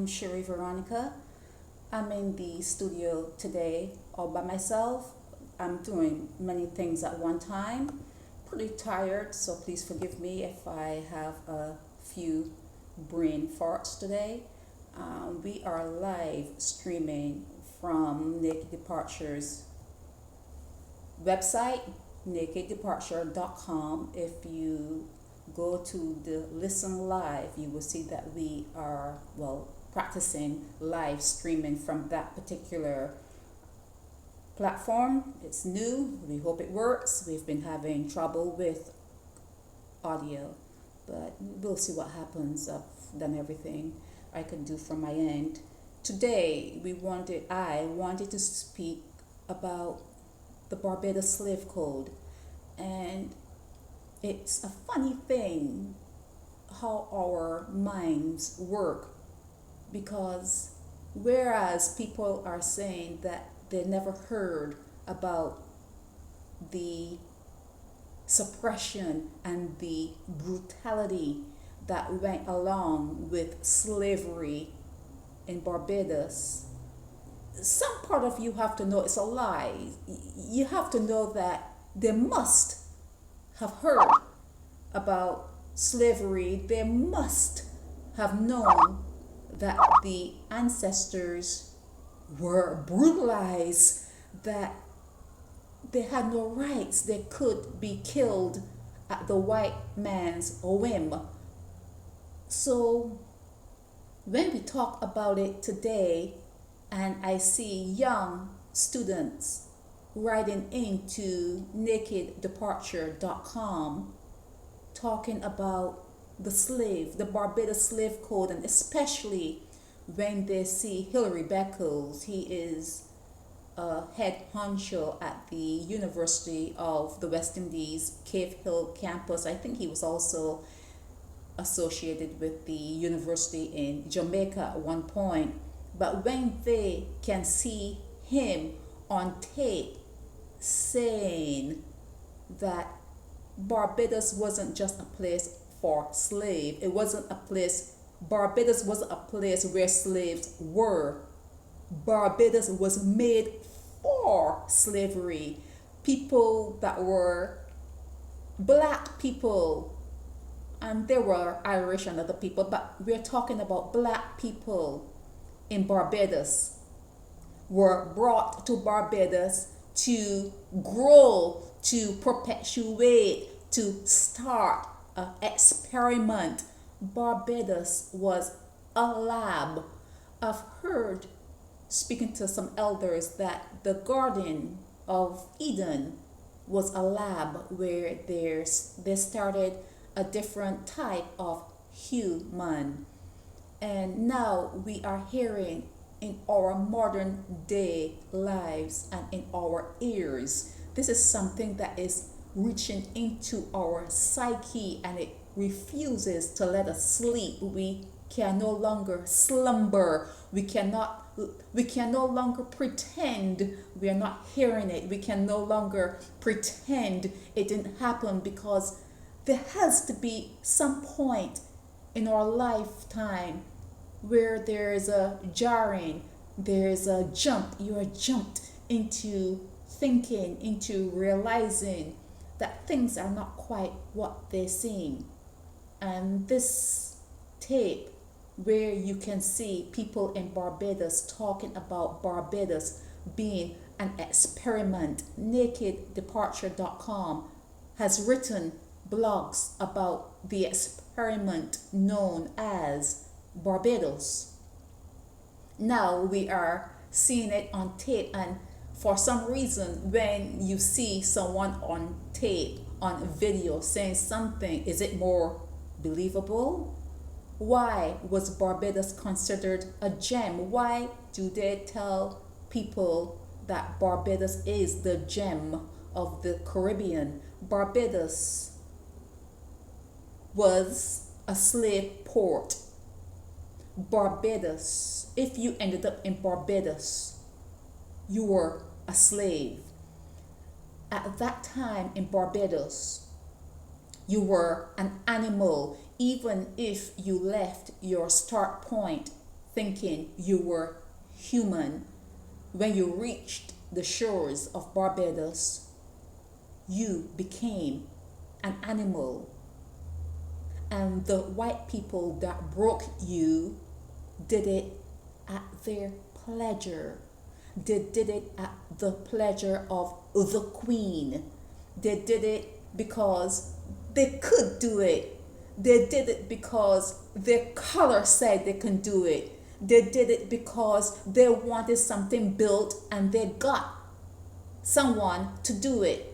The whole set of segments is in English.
I'm Sherry Veronica. I'm in the studio today all by myself. I'm doing many things at one time. Pretty tired, so please forgive me if I have a few brain farts today. We are live streaming from Naked Departure's website, nakeddeparture.com. If you go to the listen live, you will see that we are, practicing live streaming from that particular platform. It's new. We hope it works. We've been having trouble with audio, but we'll see what happens. I've done everything I could do from my end. Today, I wanted to speak about the Barbados Slave Code, and it's a funny thing how our minds work, because whereas people are saying that they never heard about the suppression and the brutality that went along with slavery in Barbados, some part of you have to know it's a lie. You have to know that they must have heard about slavery. They must have known that the ancestors were brutalized, that they had no rights. They could be killed at the white man's whim. So when we talk about it today, and I see young students writing into nakeddeparture.com talking about the Barbados Slave Code, and especially when they see Hilary Beckles. He is a head honcho at the University of the West Indies, Cave Hill campus. I think he was also associated with the university in Jamaica at one point. But when they can see him on tape saying that Barbados wasn't just a place for slaves, Barbados wasn't a place where slaves were. Barbados was made for slavery. People that were black people, and there were Irish and other people, but we're talking about black people in Barbados were brought to Barbados to grow, to perpetuate, to start an experiment. Barbados was a lab. I've heard, speaking to some elders, that the Garden of Eden was a lab where they started a different type of human. And now we are hearing in our modern day lives and in our ears, this is something that is reaching into our psyche, and it refuses to let us sleep. We can no longer slumber. We can no longer pretend we are not hearing it. We can no longer pretend it didn't happen, because there has to be some point in our lifetime where there is a jarring, there is a jump. You are jumped into thinking, into realizing that things are not quite what they seem. And this tape, where you can see people in Barbados talking about Barbados being an experiment, nakeddeparture.com has written blogs about the experiment known as Barbados. Now we are seeing it on tape, and for some reason, when you see someone on tape, on video, saying something, is it more believable? Why was Barbados considered a gem? Why do they tell people that Barbados is the gem of the Caribbean? Barbados was a slave port. Barbados, if you ended up in Barbados, you were a slave. At that time in Barbados, you were an animal, even if you left your start point thinking you were human. When you reached the shores of Barbados, you became an animal. And the white people that broke you did it at their pleasure. They did it at the pleasure of the queen. They did it because they could do it. They did it because their color said they can do it. They did it because they wanted something built and they got someone to do it.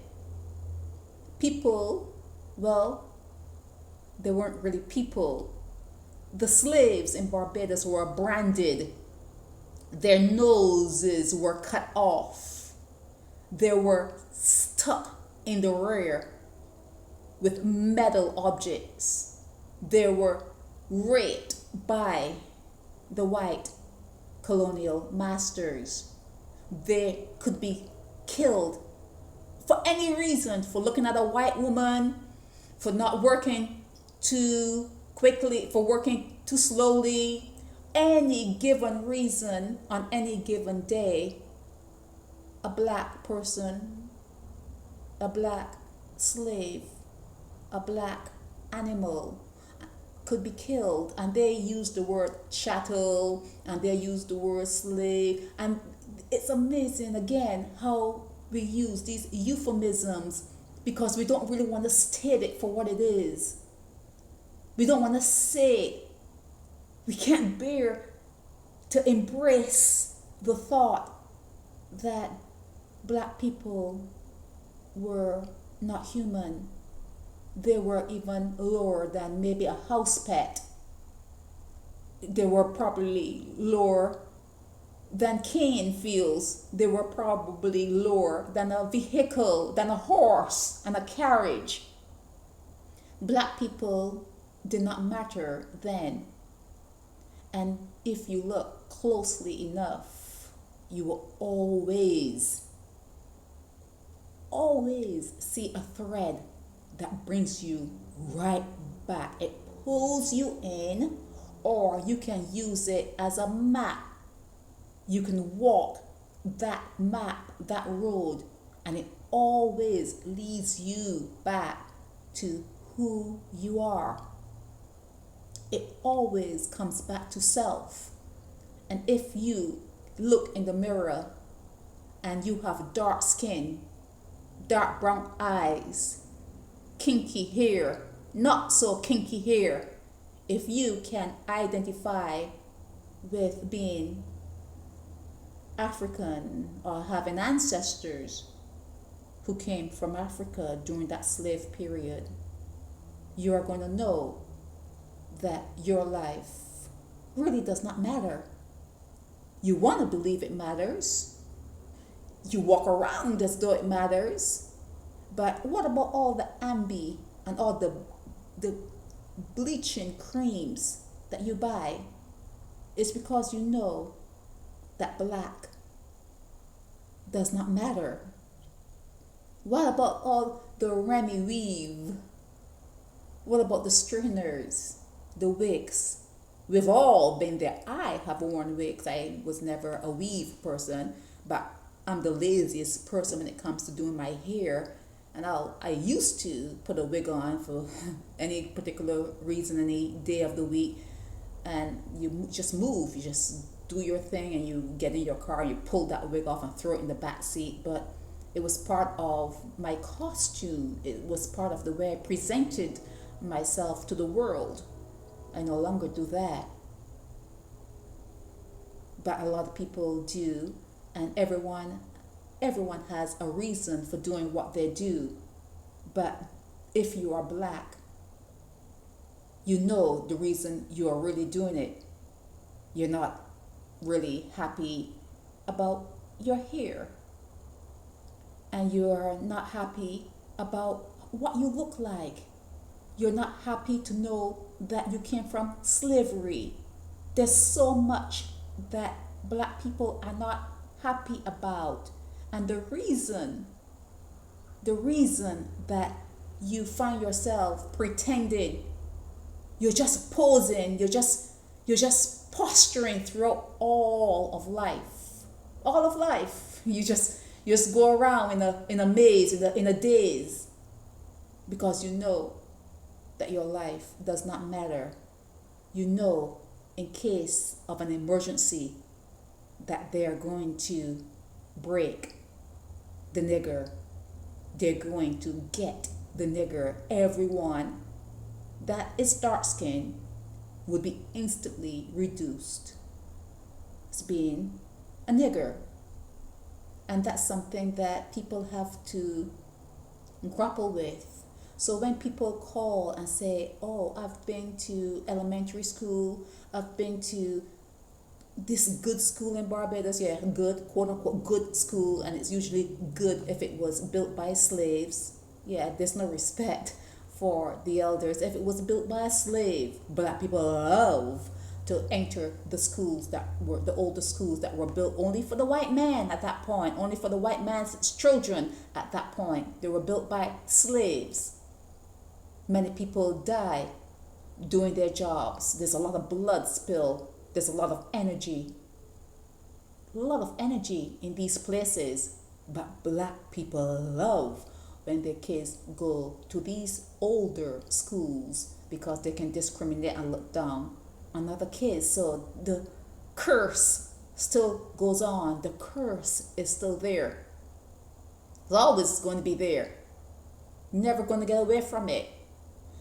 People, well, they weren't really people. The slaves in Barbados were branded. Their noses were cut off. They were stuck in the rear with metal objects. They were raped by the white colonial masters. They could be killed for any reason, for looking at a white woman, for not working too quickly, for working too slowly. Any given reason on any given day, a black person, a black slave, a black animal could be killed. And they use the word chattel and they use the word slave. And it's amazing again how we use these euphemisms because we don't really want to state it for what it is. We don't want to say it. We can't bear to embrace the thought that black people were not human. They were even lower than maybe a house pet. They were probably lower than Cain feels. They were probably lower than a vehicle, than a horse and a carriage. Black people did not matter then. And if you look closely enough, you will always see a thread that brings you right back. It pulls you in, or you can use it as a map. You can walk that map, that road, and it always leads you back to who you are. It always comes back to self. And if you look in the mirror and you have dark skin, dark brown eyes, kinky hair, not so kinky hair, if you can identify with being African or having ancestors who came from Africa during that slave period, you are going to know that your life really does not matter. You want to believe it matters. You walk around as though it matters. But what about all the ambi and all the bleaching creams that you buy? It's because you know that black does not matter. What about all the Remy weave? What about the straighteners, the wigs? We've all been there. I have worn wigs. I was never a weave person, but I'm the laziest person when it comes to doing my hair. And I used to put a wig on for any particular reason, any day of the week. And you just move, you just do your thing, and you get in your car and you pull that wig off and throw it in the back seat. But it was part of my costume. It was part of the way I presented myself to the world. I no longer do that. But a lot of people do, and everyone has a reason for doing what they do. But if you are black, you know the reason you are really doing it. You're not really happy about your hair. And you're not happy about what you look like. You're not happy to know that you came from slavery. There's so much that black people are not happy about. And the reason that you find yourself pretending, you're just posing, you're just posturing throughout all of life. All of life. You just go around in a maze, in a daze, because you know that your life does not matter. You know, in case of an emergency, that they're going to break the nigger. They're going to get the nigger. Everyone that is dark skinned would be instantly reduced as being a nigger. And that's something that people have to grapple with. So when people call and say, oh, I've been to elementary school, I've been to this good school in Barbados, yeah, good, quote unquote, good school, and it's usually good if it was built by slaves. Yeah, there's no respect for the elders. If it was built by a slave, black people love to enter the schools that were the older schools that were built only for the white man at that point, only for the white man's children at that point. They were built by slaves. Many people die doing their jobs. There's a lot of blood spill. There's a lot of energy. A lot of energy in these places. But black people love when their kids go to these older schools because they can discriminate and look down on other kids. So the curse still goes on. The curse is still there. It's always going to be there. Never going to get away from it.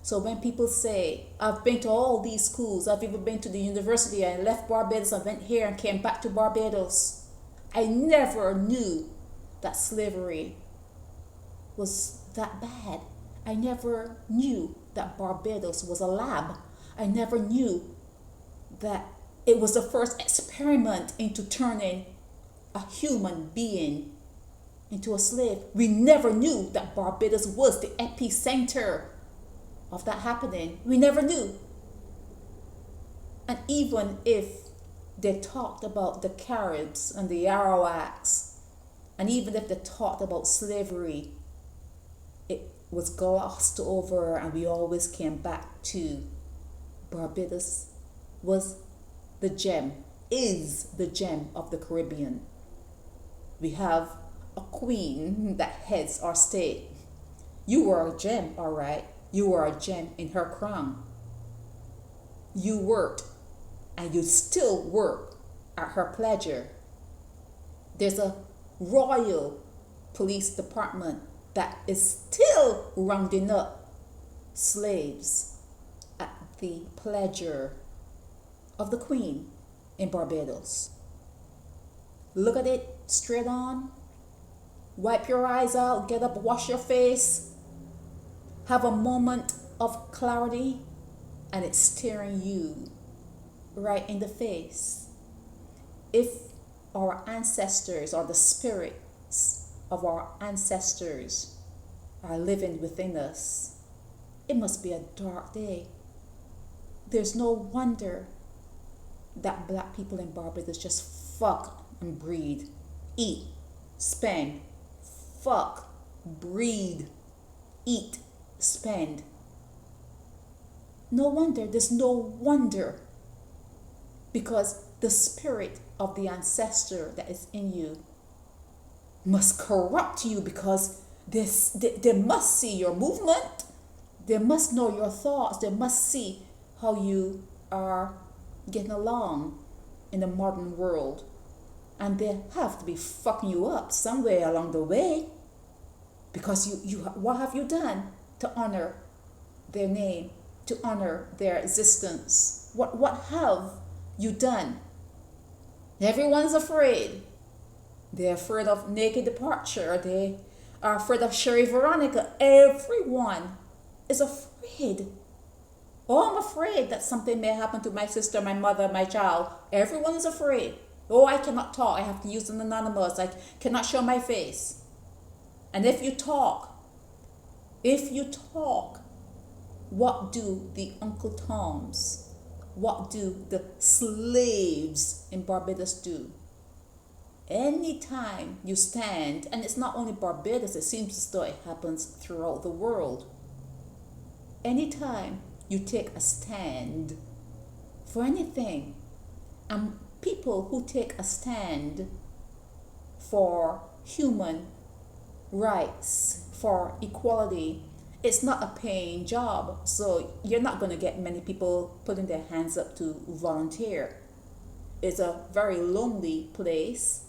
So when people say, I've been to all these schools, I've even been to the university, I left Barbados, I went here and came back to Barbados, I never knew that slavery was that bad. I never knew that Barbados was a lab. I never knew that it was the first experiment into turning a human being into a slave. We never knew that Barbados was the epicenter of that happening. We never knew. And even if they talked about the Caribs and the Arawaks, and even if they talked about slavery, it was glossed over and we always came back to Barbados was the gem, is the gem of the Caribbean. We have a queen that heads our state. You were a gem, all right. You were a gem in her crown. You worked, and you still work at her pleasure. There's a royal police department that is still rounding up slaves at the pleasure of the Queen in Barbados. Look at it straight on. Wipe your eyes out, get up, wash your face. Have a moment of clarity, and it's staring you right in the face. If our ancestors or the spirits of our ancestors are living within us, it must be a dark day. There's no wonder that black people in Barbados just fuck and breed, eat, spend, fuck, breed, eat, spend. No wonder, there's no wonder, because the spirit of the ancestor that is in you must corrupt you, because they must see your movement, they must know your thoughts, they must see how you are getting along in the modern world, and they have to be fucking you up somewhere along the way, because you what have you done to honor their name, to honor their existence? What have you done? Everyone's afraid. They're afraid of naked departure. They are afraid of Sherry Veronica. Everyone is afraid. Oh, I'm afraid that something may happen to my sister, my mother, my child. Everyone is afraid. Oh, I cannot talk. I have to use an anonymous. I cannot show my face. And if you talk, what do the Uncle Toms, what do the slaves in Barbados do? Anytime you stand, and it's not only Barbados, it seems as though it happens throughout the world. Anytime you take a stand for anything, And people who take a stand for human rights, for equality, it's not a paying job. So you're not going to get many people putting their hands up to volunteer. It's a very lonely place.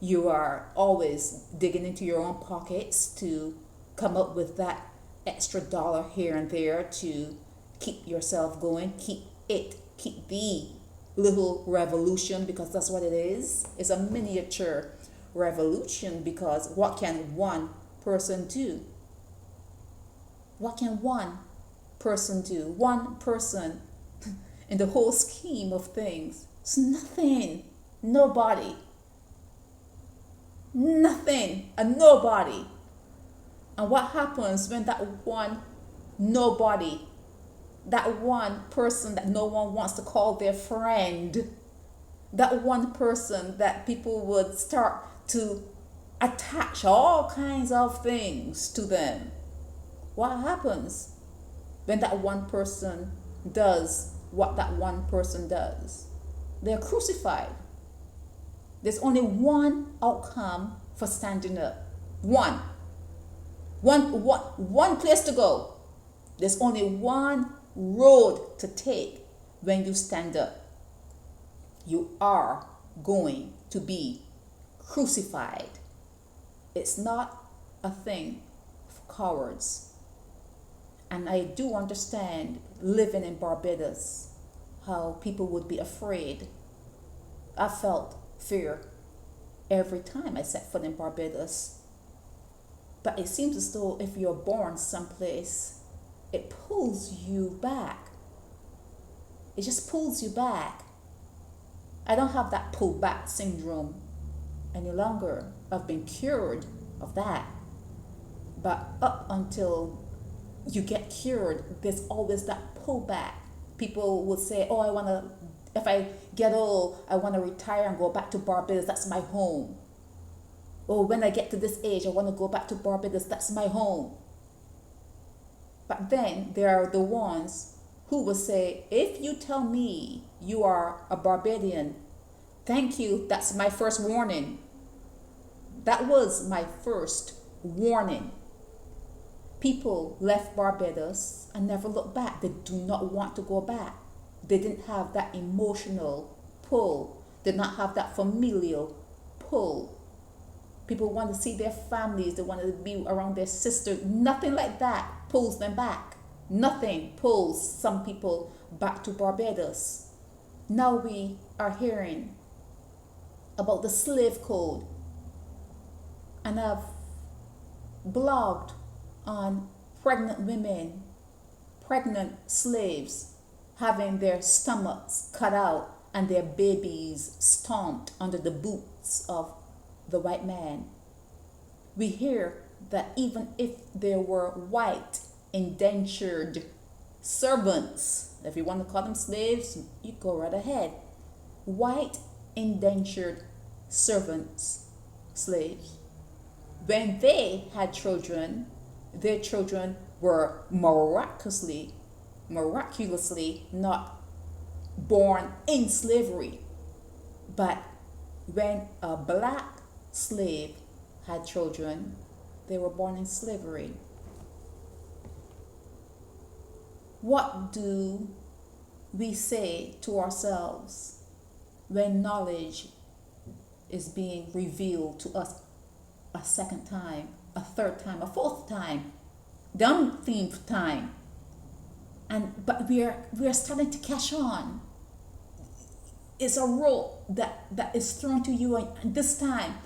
You are always digging into your own pockets to come up with that extra dollar here and there to keep yourself going, keep the little revolution, because that's what it is. It's a miniature revolution, because what can one person do? What can one person do? One person in the whole scheme of things. It's nothing. Nobody. Nothing. And nobody. And what happens when that one nobody, that one person that no one wants to call their friend, that one person that people would start to attach all kinds of things to them? What happens when that one person does what that one person does? They're crucified. There's only one outcome for standing up. One place to go. There's only one road to take when you stand up. You are going to be crucified. It's not a thing for cowards. And I do understand, living in Barbados, how people would be afraid. I felt fear every time I set foot in Barbados. But it seems as though if you're born someplace, it pulls you back. It just pulls you back. I don't have that pull back syndrome any longer. I've been cured of that. But up until you get cured, there's always that pullback. People would say, oh, if I get old, I want to retire and go back to Barbados. That's my home. Oh, when I get to this age, I want to go back to Barbados. That's my home. But then there are the ones who will say, if you tell me you are a Barbadian, thank you, that's my first warning. That was my first warning. People left Barbados and never looked back. They do not want to go back. They didn't have that emotional pull. Did not have that familial pull. People want to see their families. They want to be around their sisters. Nothing like that pulls them back. Nothing pulls some people back to Barbados. Now we are hearing about the slave code. And I've blogged on pregnant women, pregnant slaves having their stomachs cut out and their babies stomped under the boots of the white man. We hear that even if there were white indentured servants, if you want to call them slaves, you go right ahead. White indentured servants, slaves, when they had children, their children were miraculously not born in slavery. But when a black slave had children, they were born in slavery. What do we say to ourselves when knowledge is being revealed to us a second time, a third time, a fourth time, the umpteenth time? But we are starting to catch on. It's a rope that is thrown to you, and this time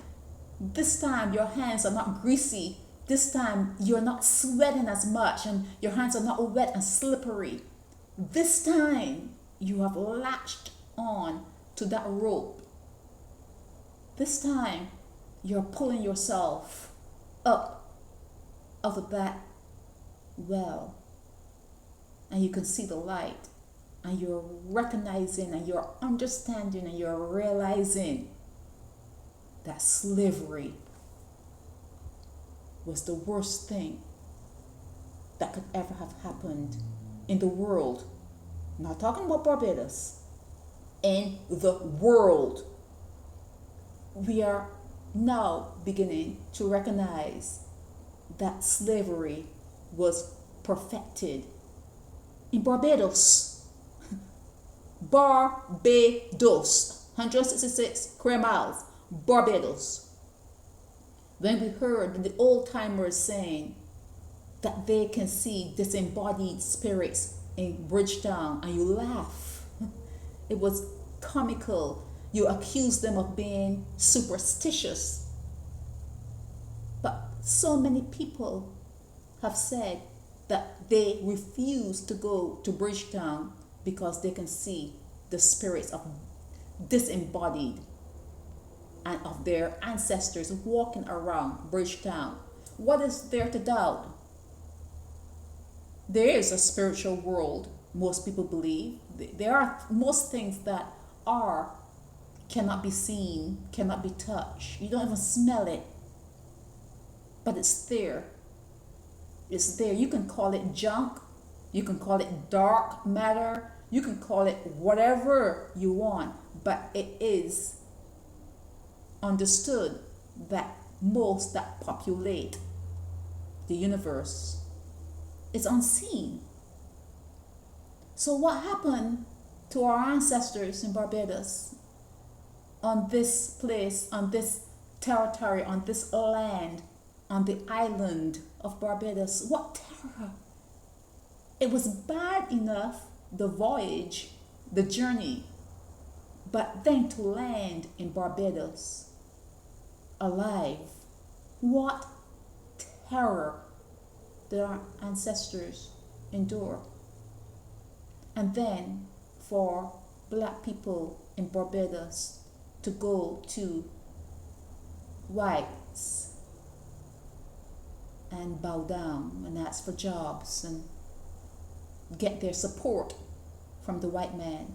your hands are not greasy. This time you're not sweating as much, and your hands are not wet and slippery. This time you have latched on to that rope. This time you're pulling yourself up out of that well, and you can see the light, and you're recognizing, and you're understanding, and you're realizing that slavery was the worst thing that could ever have happened in the world. I'm not talking about Barbados. in the world. We are now beginning to recognize that slavery was perfected in Barbados. Barbados, 166 square miles, Barbados. When we heard the old timers saying that they can see disembodied spirits in Bridgetown, and you laugh. It was comical. You accuse them of being superstitious. But so many people have said that they refuse to go to Bridgetown because they can see the spirits of disembodied and of their ancestors walking around Bridgetown. What is there to doubt? There is a spiritual world, most people believe. There are most things that are cannot be seen, cannot be touched. You don't even smell it. But it's there. It's there. You can call it junk. You can call it dark matter. You can call it whatever you want. But it is understood that most that populate the universe is unseen. So what happened to our ancestors in Barbados, on this place, on this territory, on this land, on the island of Barbados? What terror! It was bad enough, the voyage, the journey, but then to land in Barbados alive. What terror did our ancestors endure? And then for black people in Barbados to go to whites and bow down and ask for jobs and get their support from the white man.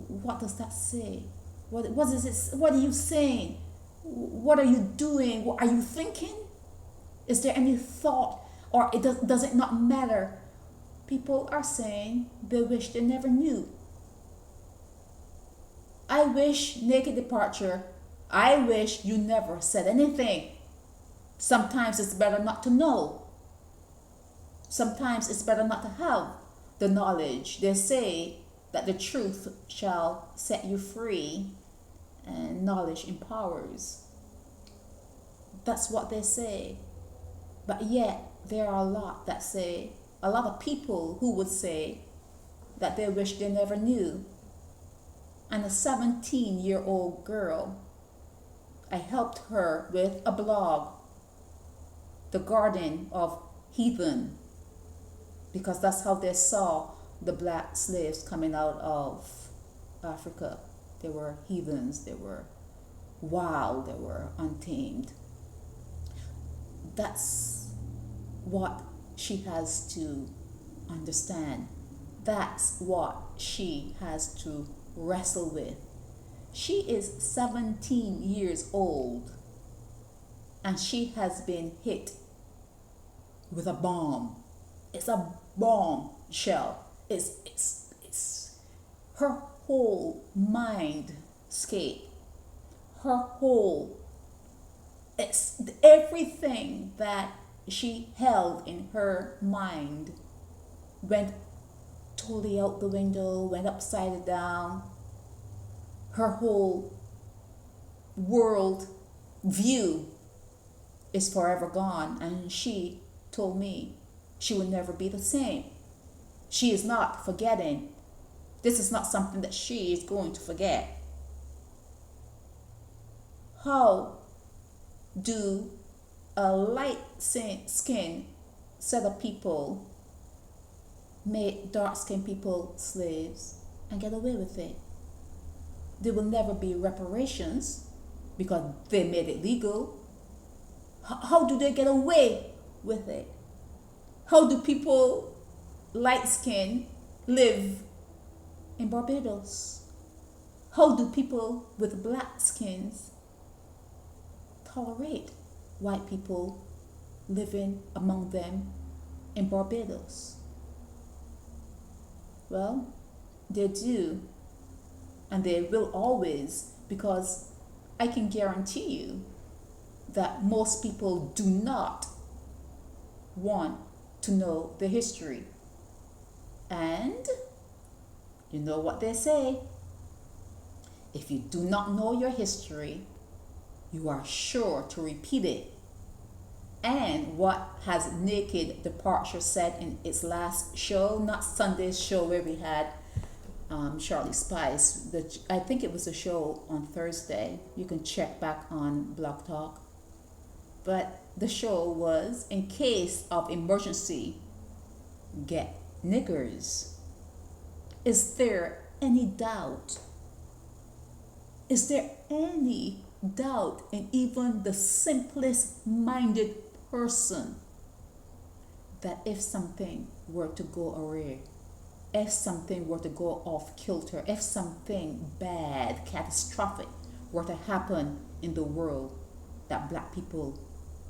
What does that say? What is it? What are you saying? What are you doing? What are you thinking? Is there any thought? Or does it not matter? People are saying they wish they never knew. I wish, naked departure, I wish you never said anything. Sometimes it's better not to know. Sometimes it's better not to have the knowledge. They say that the truth shall set you free and knowledge empowers. That's what they say. But yet, there are a lot of people who would say that they wish they never knew. And a 17-year-old girl, I helped her with a blog, The Garden of Heathen, because that's how they saw the black slaves coming out of Africa. They were heathens, they were wild, they were untamed. That's what she has to understand. That's what she has to wrestle with. She is 17 years old and she has been hit with a bomb. It's a bomb shell. It's her whole mindscape, her whole, it's everything that she held in her mind went totally out the window, went upside down. Her whole world view is forever gone, and she told me she will never be the same. She is not forgetting. This is not something that she is going to forget. How do a light-skinned set of people make dark-skinned people slaves and get away with it? There will never be reparations because they made it legal. How do they get away with it? How do people light-skinned live in Barbados? How do people with black skins tolerate white people living among them in Barbados? Well, they do. And they will always, because I can guarantee you that most people do not want to know the history. And you know what they say, if you do not know your history, you are sure to repeat it. And what has Naked Departure said in its last show, not Sunday's show where we had Charlie Spice, I think it was a show on Thursday. You can check back on Blog Talk. But the show was, in case of emergency, get niggers. Is there any doubt? Is there any doubt in even the simplest minded person that if something were to go awry, if something were to go off kilter, if something bad, catastrophic were to happen in the world, that black people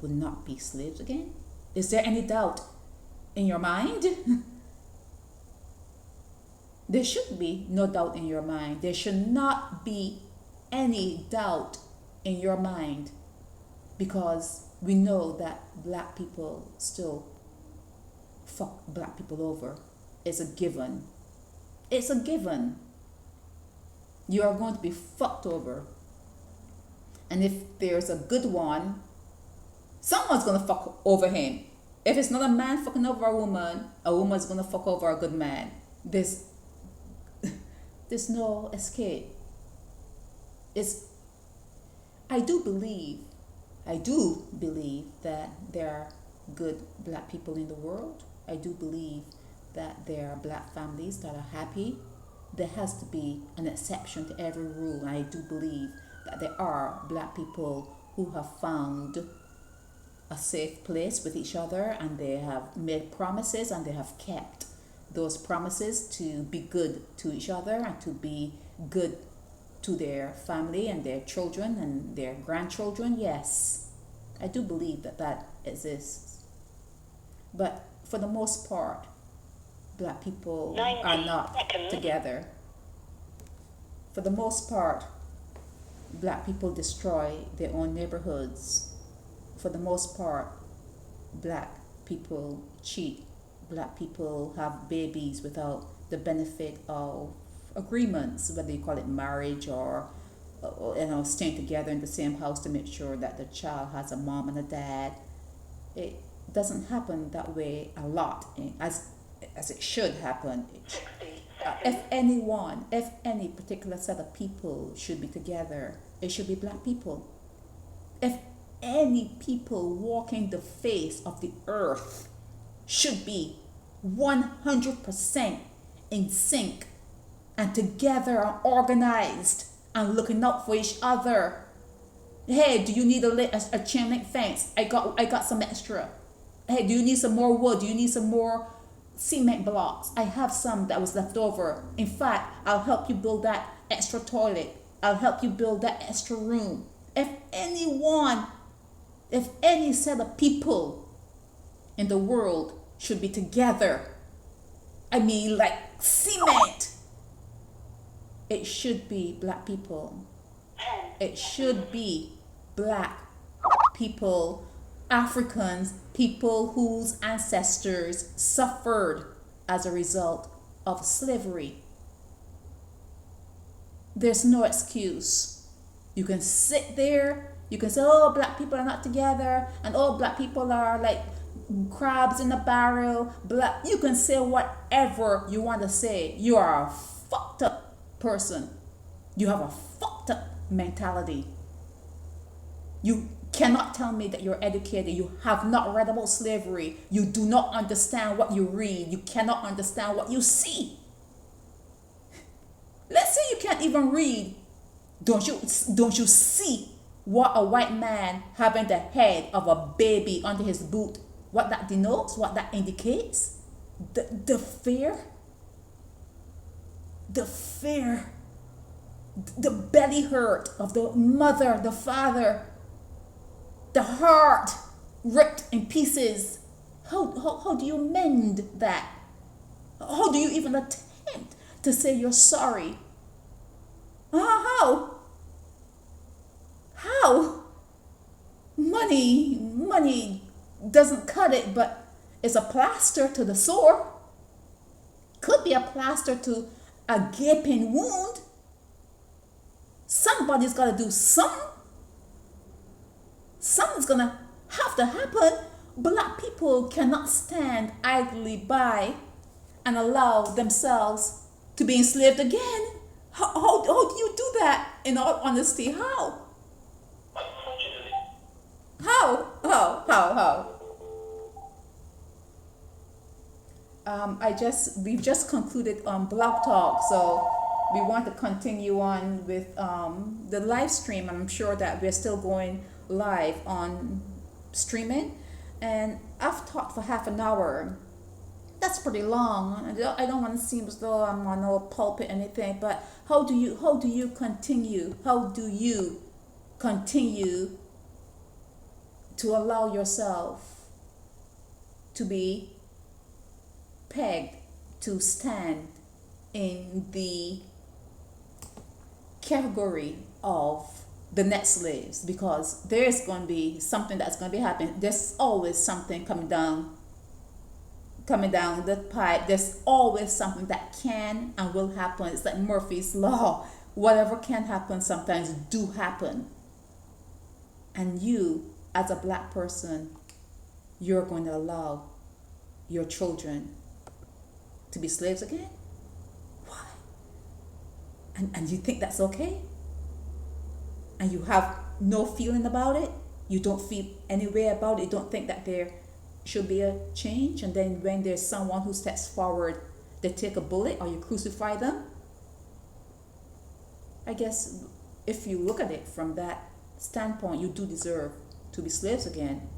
will not be slaves again? Is there any doubt in your mind? There should be no doubt in your mind. There should not be any doubt in your mind, because we know that black people still fuck black people over. It's a given. It's a given. You are going to be fucked over. And if there's a good one, someone's going to fuck over him. If it's not a man fucking over a woman's going to fuck over a good man. There's no escape. I do believe that there are good black people in the world. I do believe that there are black families that are happy. There has to be an exception to every rule. I do believe that there are black people who have found a safe place with each other, and they have made promises and they have kept those promises to be good to each other and to be good to their family and their children and their grandchildren. Yes, I do believe that exists. But for the most part, black people are not together. For the most part, black people destroy their own neighborhoods. For the most part, black people cheat. Black people have babies without the benefit of agreements, whether you call it marriage or staying together in the same house to make sure that the child has a mom and a dad. It doesn't happen that way a lot, as it should happen. If any particular set of people should be together, it should be black people. If any people walking the face of the earth should be 100% in sync and together and organized and looking out for each other. Hey, do you need a chain link fence? I got some extra. Hey, do you need some more wood? Do you need some more cement blocks? I have some that was left over. In fact, I'll help you build that extra toilet. I'll help you build that extra room. If any set of people in the world should be together, I mean like cement, it should be black people. It should be black people, Africans, people whose ancestors suffered as a result of slavery. There's no excuse. You can sit there, you can say, oh, black people are not together, and oh, black people are like crabs in a barrel. You can say whatever you want to say. You are a fucked up person. You have a fucked up mentality. You cannot tell me that you're educated. You have not read about slavery. You do not understand what you read. You cannot understand what you see. Let's say you can't even read. Don't you see what a white man having the head of a baby under his boot, what that denotes, what that indicates? The fear, the belly hurt of the mother, the father, the heart ripped in pieces. How do you mend that? How do you even attempt to say you're sorry? How? How? Money doesn't cut it, but it's a plaster to the sore. Could be a plaster to a gaping wound. Somebody's got to do something. Something's going to have to happen. Black people cannot stand idly by and allow themselves to be enslaved again. How do you do that? In all honesty, how? Unfortunately, How? We've just concluded Blog Talk, so we want to continue on with the live stream. I'm sure that we're still going live on streaming, and I've talked for half an hour. That's pretty long. I don't want to seem as though I'm on no pulpit or anything, but how do you continue? How do you continue to allow yourself to be pegged to stand in the category of the net slaves? Because there's going to be something that's going to be happening. There's always something coming down the pipe. There's always something that can and will happen. It's like Murphy's law. Whatever can happen sometimes do happen. And you, as a black person, you're going to allow your children to be slaves again? Why? And you think that's okay? And you have no feeling about it? You don't feel any way about it? You don't think that there should be a change? And then when there's someone who steps forward, they take a bullet or you crucify them? I guess if you look at it from that standpoint, you do deserve to be slaves again.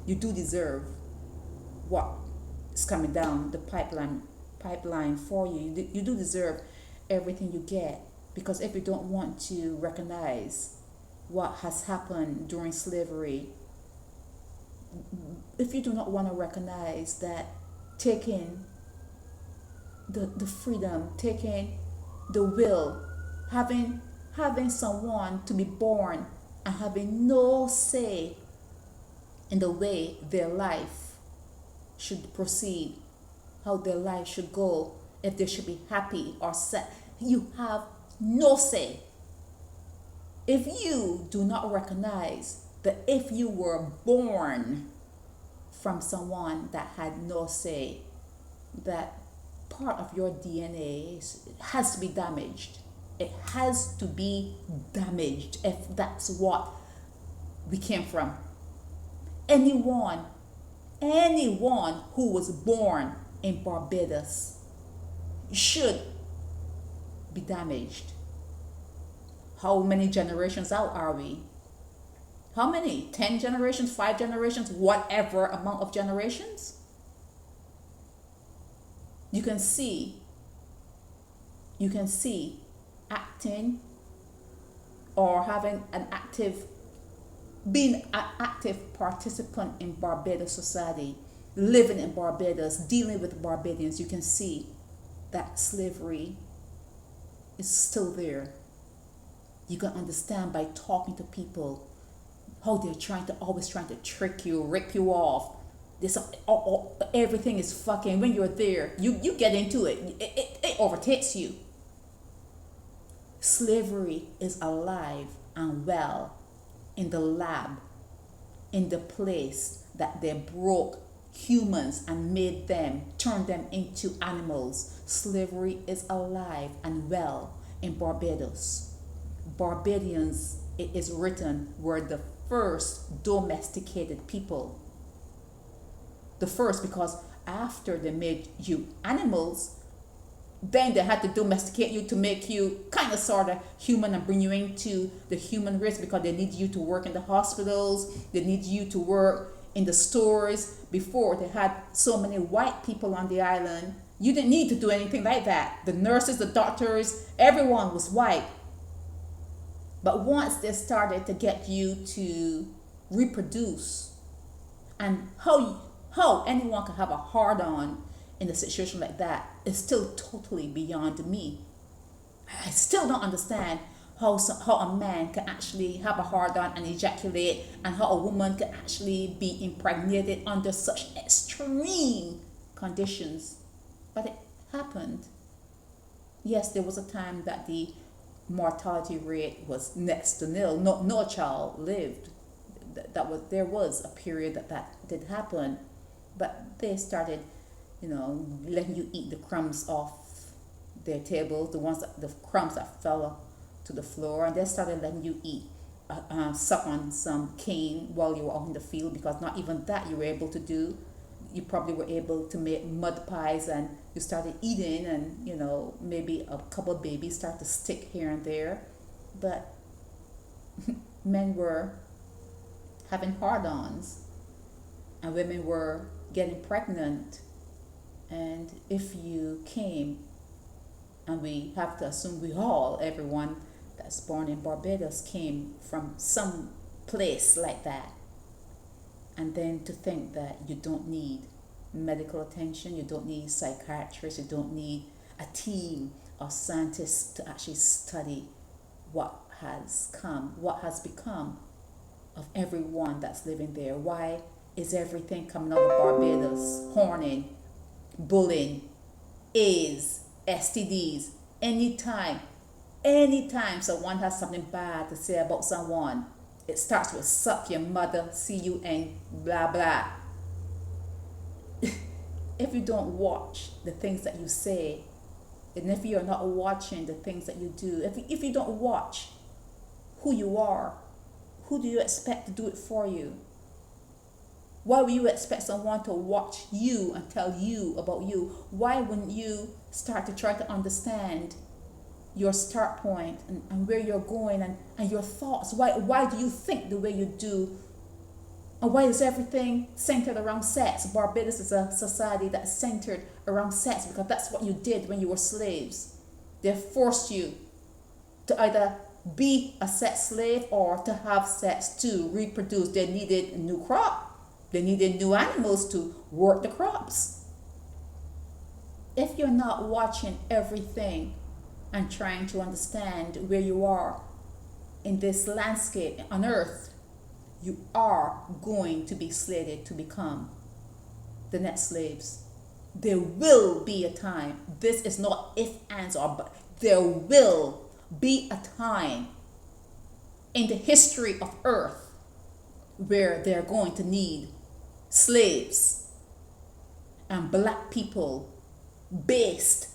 You do deserve what is coming down the pipeline for you. You do deserve everything you get, because if you don't want to recognize what has happened during slavery, if you do not want to recognize that taking the freedom, taking the will, having someone to be born and having no say in the way their life should proceed, how their life should go, if they should be happy or sad, you have no say. If you do not recognize that if you were born from someone that had no say, that part of your DNA has to be damaged. It has to be damaged if that's what we came from. Anyone who was born in Barbados should be damaged. How many generations out are we? How many? 10 generations, 5 generations, whatever amount of generations? You can see acting or being an active participant in Barbados society, living in Barbados, dealing with Barbadians. You can see that slavery is still there. You can understand by talking to people how they're always trying to trick you, rip you off. Everything is fucking. When you're there, you get into it. It overtakes you. Slavery is alive and well in the lab, in the place that they broke humans and turned them into animals. Slavery is alive and well in Barbados. Barbadians, it is written, were the first domesticated people. The first, because after they made you animals, then they had to domesticate you to make you kind of sort of human and bring you into the human race, because they need you to work in the hospitals, they need you to work in the stores. Before, they had so many white people on the island, you didn't need to do anything like that. The nurses, the doctors, everyone was white. But once they started to get you to reproduce, and how anyone can have a hard-on in a situation like that is still totally beyond me. I still don't understand how a man can actually have a hard on and ejaculate, and how a woman can actually be impregnated under such extreme conditions. But it happened. Yes, there was a time that the mortality rate was next to nil. No child lived. There was a period that did happen, but they started, letting you eat the crumbs off their tables, the crumbs that fell to the floor, and they started letting you eat, suck on some cane while you were out in the field, because not even that you were able to do. You probably were able to make mud pies, and you started eating, and maybe a couple of babies start to stick here and there, but men were having hard-ons and women were getting pregnant. And if you came, and we have to assume everyone that's born in Barbados came from some place like that, and then to think that you don't need medical attention, you don't need psychiatrists, you don't need a team of scientists to actually study what has become of everyone that's living there. Why is everything coming out of Barbados? Horning, bullying, AIDS, STDs. Anytime someone has something bad to say about someone, it starts with suck your mother, see you, and blah blah. If you don't watch the things that you say, and if you're not watching the things that you do, if you don't watch who you are, who do you expect to do it for you? Why would you expect someone to watch you and tell you about you? Why wouldn't you start to try to understand your start point and where you're going and your thoughts? Why do you think the way you do? And why is everything centered around sex? Barbados is a society that's centered around sex because that's what you did when you were slaves. They forced you to either be a sex slave or to have sex to reproduce. They needed a new crop. They needed new animals to work the crops. If you're not watching everything and trying to understand where you are in this landscape on earth, you are going to be slated to become the next slaves. There will be a time. This is not if, ands, or but. There will be a time in the history of earth where they're going to need slaves and black people based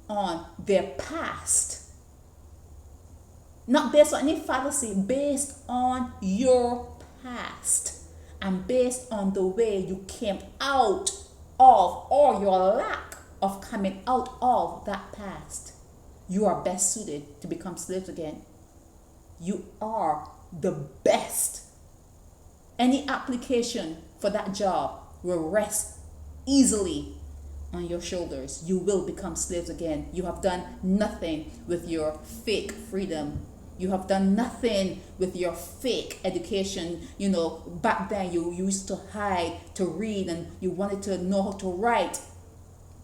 on their past, not based on any fallacy, based on your past and based on the way you came out of, or your lack of coming out of that past. You are best suited to become slaves again. You are the best. Any application for that job will rest easily on your shoulders. You will become slaves again. You have done nothing with your fake freedom. You have done nothing with your fake education. Back then you used to hide to read and you wanted to know how to write.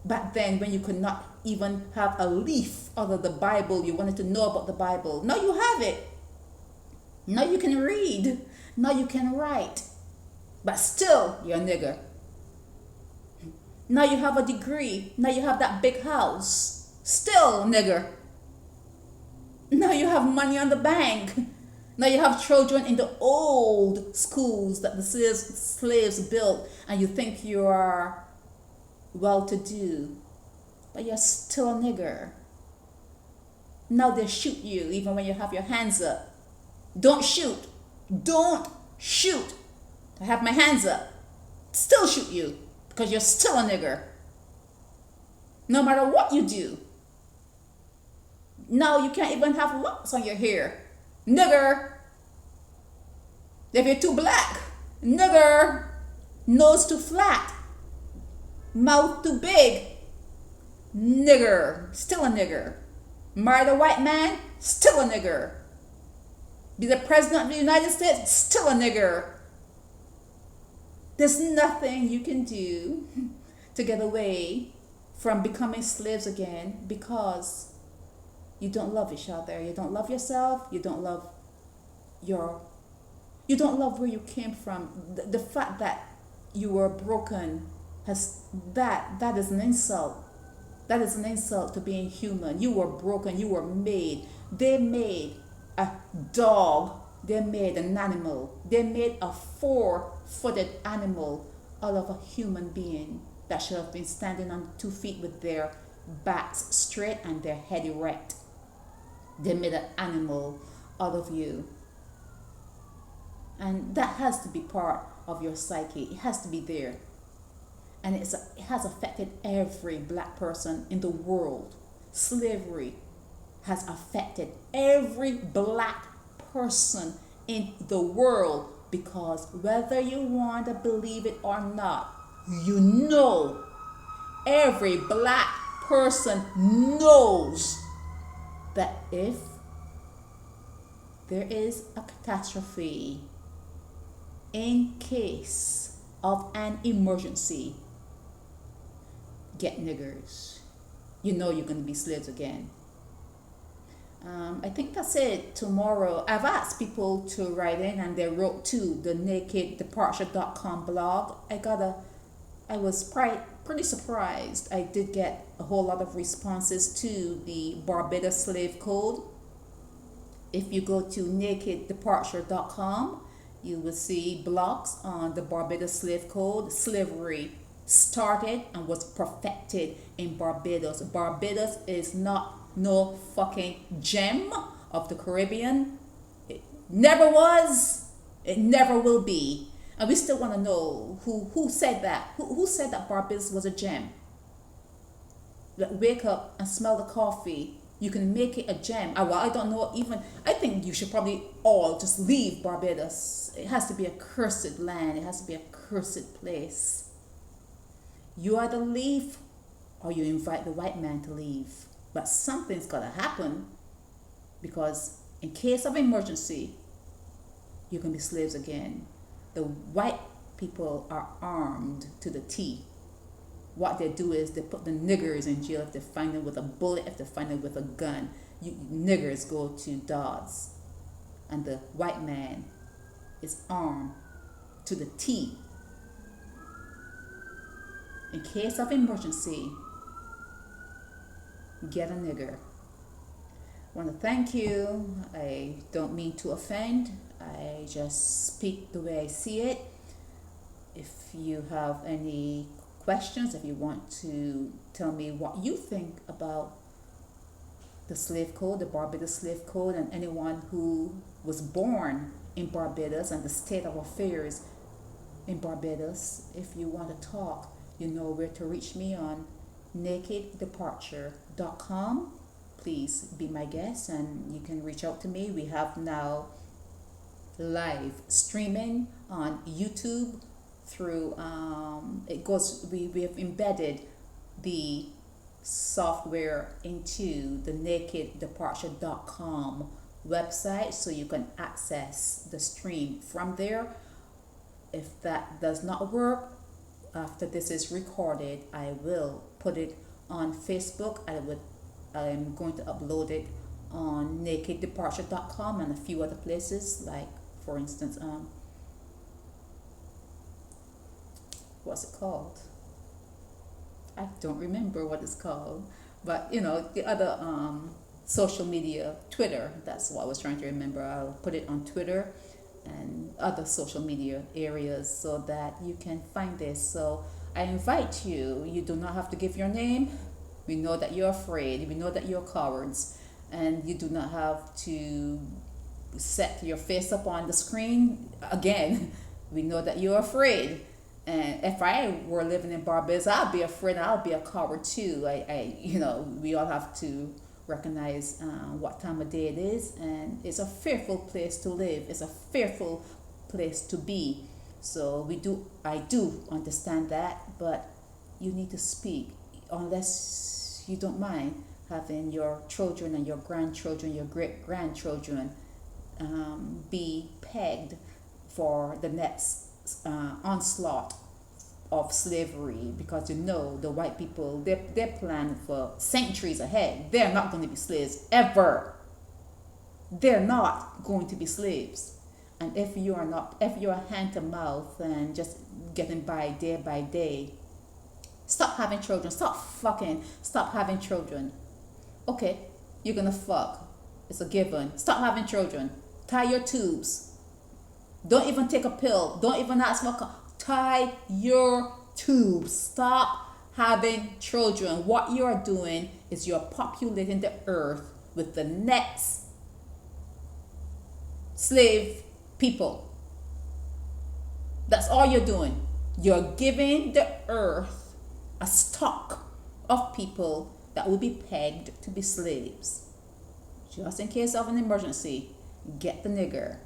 Back then when you could not even have a leaf out of the Bible, you wanted to know about the Bible. Now you have it. Now you can read. Now you can write. But still, you're a nigger. Now you have a degree. Now you have that big house. Still a nigger. Now you have money on the bank. Now you have children in the old schools that the slaves built, and you think you are well-to-do. But you're still a nigger. Now they shoot you even when you have your hands up. Don't shoot. Don't shoot. I have my hands up. Still shoot you because you're still a nigger. No matter what you do. Now you can't even have locks on your hair. Nigger. If you're too black. Nigger. Nose too flat. Mouth too big. Nigger. Still a nigger. Marry the white man. Still a nigger. Be the president of the United States, still a nigger. There's nothing you can do to get away from becoming slaves again, because You don't love each other. You don't love yourself. Your you don't love where you came from. The fact that you were broken has that is an insult. That is an insult to being human. You were broken. You were made. They made a dog. They made an animal. They made a four-footed animal out of a human being that should have been standing on 2 feet with their backs straight and their head erect. They made an animal out of you. And that has to be part of your psyche. It has to be there. And it has affected every black person in the world. Slavery has affected every black person in the world, because whether you want to believe it or not, you know, every black person knows that if there is a catastrophe, in case of an emergency, get niggers. You know you're going to be slaves again. I think that's it. Tomorrow, I've asked people to write in, and they wrote to the nakeddeparture.com blog. I was pretty surprised. I did get a whole lot of responses to the Barbados Slave Code. If you go to nakeddeparture.com, you will see blogs on the Barbados Slave Code. Slavery started and was perfected in Barbados. Barbados is not no fucking gem of the Caribbean. It never was. It never will be. And we still want to know who said that. Who said that Barbados was a gem? Like, wake up and smell the coffee. You can make it a gem. Well, I don't know even. I think you should probably all just leave Barbados. It has to be a cursed land. It has to be a cursed place. You either leave or you invite the white man to leave. But something's got to happen, because in case of emergency, you can be slaves again. The white people are armed to the teeth. What they do is they put the niggers in jail if they find them with a bullet, if they find them with a gun. Niggers go to Dodds. And the white man is armed to the teeth. In case of emergency, get a nigger. I want to thank you. I don't mean to offend. I just speak the way I see it. If you have any questions, if you want to tell me what you think about the slave code, the Barbados slave code, and anyone who was born in Barbados and the state of affairs in Barbados, if you want to talk, you know where to reach me on nakeddeparture.com. Please be my guest and you can reach out to me. We have now live streaming on YouTube through we have embedded the software into the nakeddeparture.com website, so you can access the stream from there. If that does not work, after this is recorded, I will put it on Facebook. I'm going to upload it on nakeddeparture.com and a few other places, like for instance, what's it called? I don't remember what it's called, but you know, the other social media, Twitter, that's what I was trying to remember. I'll put it on Twitter and other social media areas so that you can find this. So I invite you. You do not have to give your name. We know that you're afraid. We know that you're cowards, and you do not have to set your face up on the screen again. We know that you're afraid. And if I were living in Barbados, I'd be afraid. I'll be a coward too. We all have to recognize what time of day it is, and it's a fearful place to live. It's a fearful place to be. So I do understand that, but you need to speak, unless you don't mind having your children and your grandchildren, your great-grandchildren be pegged for the next onslaught of slavery, because you know the white people, they're planning for centuries ahead. They're not going to be slaves ever. They're not going to be slaves. And if you are not, if you're hand to mouth and just getting by day, stop having children. Stop fucking. Stop having children. Okay, you're gonna fuck. It's a given. Stop having children. Tie your tubes. Don't even take a pill. Don't even ask for tie your tubes. Stop having children. What you're doing is you're populating the earth with the next slave people. That's all you're doing. You're giving the earth a stock of people that will be pegged to be slaves. Just in case of an emergency, get the nigger.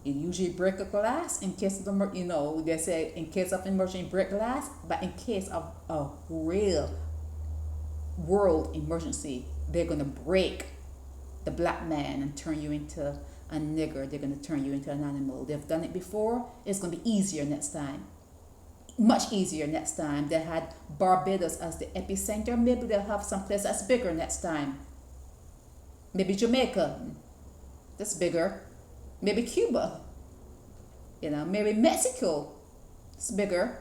You usually break a glass in case of the, they say in case of emergency, break glass, but in case of a real world emergency, they're gonna break the black man and turn you into a nigger. They're gonna turn you into an animal. They've done it before. It's gonna be easier next time. Much easier next time. They had Barbados as the epicenter. Maybe they'll have some place that's bigger next time. Maybe Jamaica, that's bigger. Maybe Cuba, maybe Mexico, it's bigger.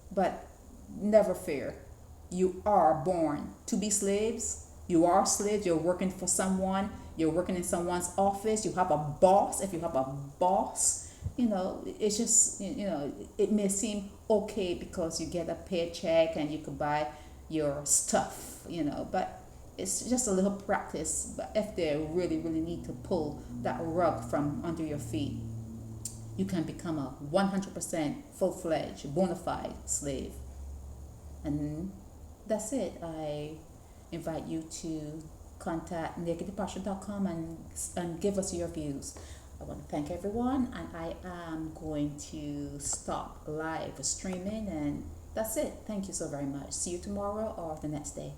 But never fear. You are born to be slaves. You are slaves. You're working for someone. You're working in someone's office. You have a boss. If you have a boss, it's just, it may seem okay because you get a paycheck and you could buy your stuff, but it's just a little practice. But if they really, really need to pull that rug from under your feet, you can become a 100% full-fledged, bona fide slave. And that's it. I invite you to contact nakeddeparture.com and give us your views. I want to thank everyone, and I am going to stop live streaming, and that's it. Thank you so very much. See you tomorrow or the next day.